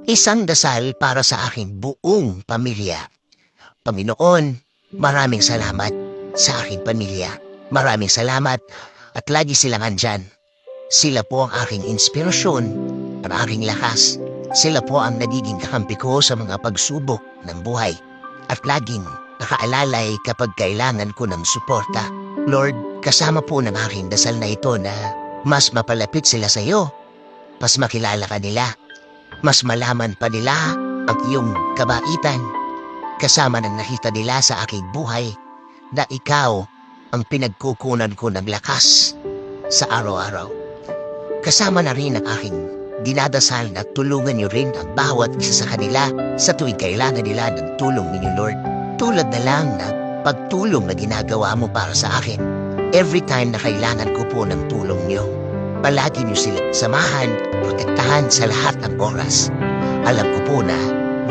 Isang dasal para sa aking buong pamilya. Panginoon, maraming salamat sa aking pamilya. Maraming salamat at lagi silang andyan. Sila po ang aking inspirasyon, ang aking lakas. Sila po ang nagiging kakampi ko sa mga pagsubok ng buhay. At laging nakaalalay kapag kailangan ko ng suporta. Lord, kasama po ng aking dasal na ito na mas mapalapit sila sa iyo. Mas makilala ka nila. Mas malaman pa nila ang iyong kabaitan. Kasama ng nakita nila sa aking buhay na ikaw ang pinagkukunan ko ng lakas sa araw-araw. Kasama na rin ang aking dinadasal na tulungan niyo rin ang bawat isa sa kanila sa tuwing kailangan nila ng tulong ninyo, Lord. Tulad na lang na pagtulong na ginagawa mo para sa akin. Every time na kailangan ko po ng tulong niyo, palagi niyo sila samahan, protektahan sa lahat ng oras. Alam ko po na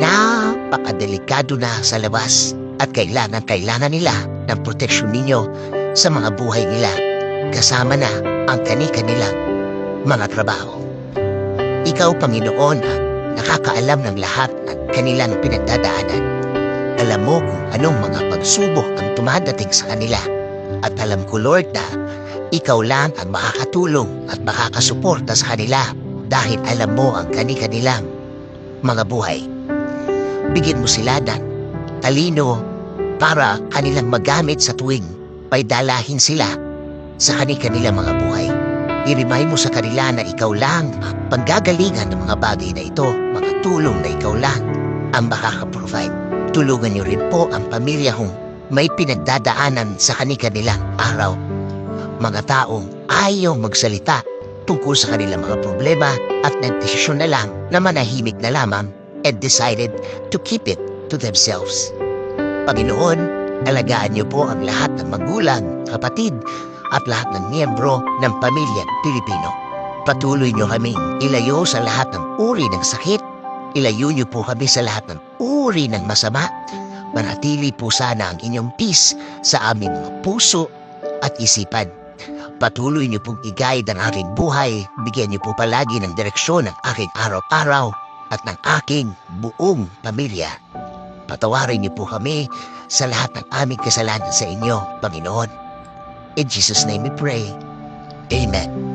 napakadelikado na sa labas at kailangan nila ng proteksyon ninyo sa mga buhay nila. Kasama na ang kani-kanilang mga trabaho. Ikaw, Panginoon, ang nakakaalam ng lahat ng kanilang pinagdadaanan. Alam mo kung anong mga pagsubok ang dumadating sa kanila. At alam ko, Lord, na ikaw lang ang makakatulong at makakasuporta sa kanila dahil alam mo ang kani-kanilang mga buhay. Bigyan mo sila ng talino para kanilang magamit sa tuwing paidalahin sila sa kani-kanilang mga buhay. I-remind mo sa kanila na ikaw lang ang panggagalingan ng mga bagay na ito, mga tulong na ikaw lang ang makakaprovide. Tulungan niyo rin po ang pamilya kong may pinagdadaanan sa kani-kanilang araw. Mga taong ayaw magsalita tungkol sa kanilang mga problema at nagdesisyon na lang na manahimik na lamang and decided to keep it to themselves. Panginoon, alagaan niyo po ang lahat ng magulang, kapatid, at lahat ng miyembro ng pamilyang Pilipino. Patuloy niyo kaming ilayo sa lahat ng uri ng sakit. Ilayo niyo po kami sa lahat ng uri ng masama. Manatili po sana ang inyong peace sa aming mga puso at isipan. Patuloy niyo pong i-guide ang aking buhay. Bigyan niyo po palagi ng direksyon ng aking araw-araw at ng aking buong pamilya. Patawarin niyo po kami sa lahat ng aming kasalanan sa inyo, Panginoon. In Jesus' name we pray. Amen.